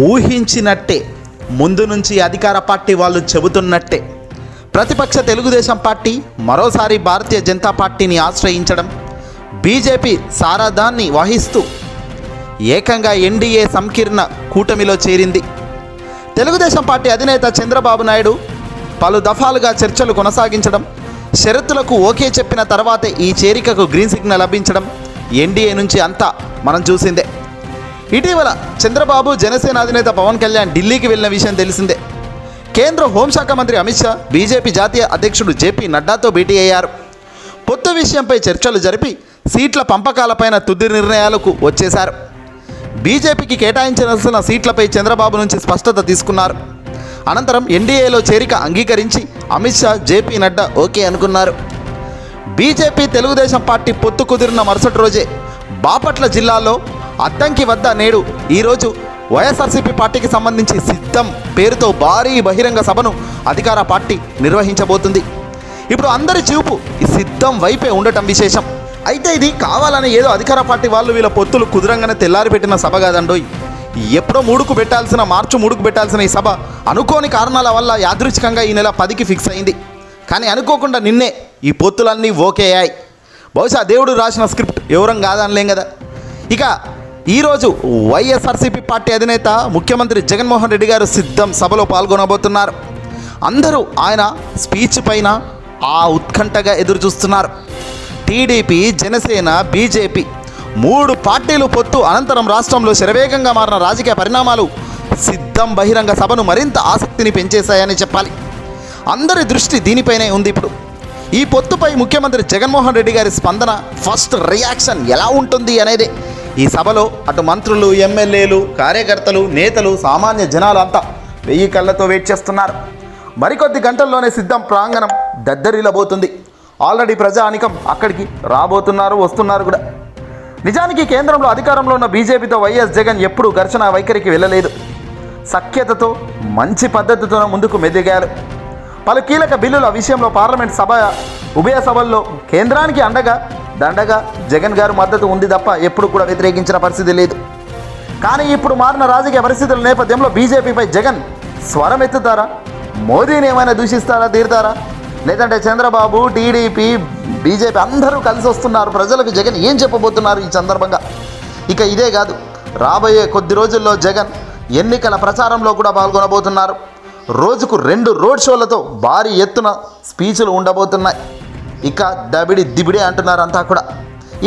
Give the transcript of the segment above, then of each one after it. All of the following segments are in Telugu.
ఊహించినట్టే ముందు నుంచి అధికార పార్టీ వాళ్ళు చెబుతున్నట్టే ప్రతిపక్ష తెలుగుదేశం పార్టీ మరోసారి భారతీయ జనతా పార్టీని ఆశ్రయించడం, బీజేపీ సారథ్యాన్ని వహిస్తూ ఏకంగా ఎన్డీఏ సంకీర్ణ కూటమిలో చేరింది. తెలుగుదేశం పార్టీ అధినేత చంద్రబాబు నాయుడు పలు దఫాలుగా చర్చలు కొనసాగించడం, షరతులకు ఓకే చెప్పిన తర్వాతే ఈ చేరికకు గ్రీన్ సిగ్నల్ లభించడం ఎన్డీఏ నుంచి అంతా మనం చూసిందే. ఇటీవల చంద్రబాబు జనసేన అధినేత పవన్ కళ్యాణ్ ఢిల్లీకి వెళ్ళిన విషయం తెలిసిందే. కేంద్ర హోంశాఖ మంత్రి అమిత్ షా బీజేపీ జాతీయ అధ్యక్షుడు జేపీ నడ్డాతో భేటీ అయ్యారు. పొత్తు విషయంపై చర్చలు జరిపి సీట్ల పంపకాలపైన తుది నిర్ణయాలకు వచ్చేశారు. బీజేపీకి కేటాయించాల్సిన సీట్లపై చంద్రబాబు నుంచి స్పష్టత తీసుకున్నారు. అనంతరం ఎన్డీఏలో చేరిక అంగీకరించి అమిత్ షా, జేపీ నడ్డా ఓకే అనుకున్నారు. బీజేపీ తెలుగుదేశం పార్టీ పొత్తు కుదిరిన మరుసటి రోజే బాపట్ల జిల్లాలో అద్దంకి వద్ద నేడు ఈరోజు వైఎస్ఆర్సీపీ పార్టీకి సంబంధించి సిద్ధం పేరుతో భారీ బహిరంగ సభను అధికార పార్టీ నిర్వహించబోతుంది. ఇప్పుడు అందరి చూపు ఈ సిద్ధం వైపే ఉండటం విశేషం. అయితే ఇది కావాలని ఏదో అధికార పార్టీ వాళ్ళు వీళ్ళ పొత్తులు కుదరంగానే తెల్లారి పెట్టిన సభ కాదండోయ్. ఎప్పుడో మార్చి 3కు పెట్టాల్సిన ఈ సభ అనుకోని కారణాల వల్ల యాదృచ్ఛికంగా ఈ నెల 10కి ఫిక్స్ అయింది. కానీ అనుకోకుండా నిన్నే ఈ పొత్తులన్నీ ఓకే అయ్యాయి. బహుశా దేవుడు రాసిన స్క్రిప్ట్ ఎవరం కాదనలేం కదా. ఇక ఈరోజు వైఎస్ఆర్సీపీ పార్టీ అధినేత ముఖ్యమంత్రి జగన్మోహన్ రెడ్డి గారు సిద్ధం సభలో పాల్గొనబోతున్నారు. అందరూ ఆయన స్పీచ్ పైన ఉత్కంఠగా ఎదురు చూస్తున్నారు. టీడీపీ, జనసేన, బీజేపీ 3 పార్టీలు పొత్తు అనంతరం రాష్ట్రంలో శరవేగంగా మారిన రాజకీయ పరిణామాలు సిద్ధం బహిరంగ సభను మరింత ఆసక్తిని పెంచేశాయని చెప్పాలి. అందరి దృష్టి దీనిపైనే ఉంది. ఇప్పుడు ఈ పొత్తుపై ముఖ్యమంత్రి జగన్మోహన్ రెడ్డి గారి స్పందన, ఫస్ట్ రియాక్షన్ ఎలా ఉంటుంది అనేది ఈ సభలో అటు మంత్రులు, ఎమ్మెల్యేలు, కార్యకర్తలు, నేతలు, సామాన్య జనాలు అంతా 1000 కళ్ళతో వెయిట్ చేస్తున్నారు. మరికొద్ది గంటల్లోనే సిద్ధం ప్రాంగణం దద్దరిల్లబోతుంది. ఆల్రెడీ ప్రజానికం అక్కడికి రాబోతున్నారు, వస్తున్నారు కూడా. నిజానికి కేంద్రంలో అధికారంలో ఉన్న బీజేపీతో వైఎస్ జగన్ ఎప్పుడూ ఘర్షణ వైఖరికి వెళ్ళలేదు. సఖ్యతతో, మంచి పద్ధతితో ముందుకు మెదిగారు. పలు కీలక బిల్లుల విషయంలో పార్లమెంట్ ఉభయ సభల్లో కేంద్రానికి దండగా జగన్ గారు మద్దతు ఉంది తప్ప ఎప్పుడు కూడా వ్యతిరేకించిన పరిస్థితి లేదు. కానీ ఇప్పుడు మారిన రాజకీయ పరిస్థితుల నేపథ్యంలో బీజేపీపై జగన్ స్వరం ఎత్తుతారా? మోదీని ఏమైనా దూషిస్తారా, తీరుతారా? లేదంటే చంద్రబాబు, టీడీపీ, బీజేపీ అందరూ కలిసి వస్తున్నారు. ప్రజలకు జగన్ ఏం చెప్పబోతున్నారు ఈ సందర్భంగా? ఇక ఇదే కాదు, రాబోయే కొద్ది రోజుల్లో జగన్ ఎన్నికల ప్రచారంలో కూడా పాల్గొనబోతున్నారు. రోజుకు 2 రోడ్ షోలతో భారీ ఎత్తున స్పీచ్లు ఉండబోతున్నాయి. ఇక దిబిడే అంటున్నారు అంతా కూడా.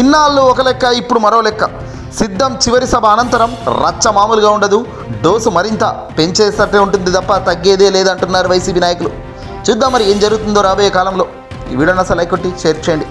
ఇన్నాళ్ళు ఒక లెక్క, ఇప్పుడు మరో లెక్క. సిద్ధం చివరి సభ అనంతరం రచ్చ మామూలుగా ఉండదు. డోసు మరింత పెంచేస్తట్టే ఉంటుంది తప్ప తగ్గేదే లేదంటున్నారు వైసీపీ నాయకులు. చూద్దాం మరి ఏం జరుగుతుందో రాబోయే కాలంలో. ఈ వీడియోని అసలు లైక్ కొట్టి షేర్ చేయండి.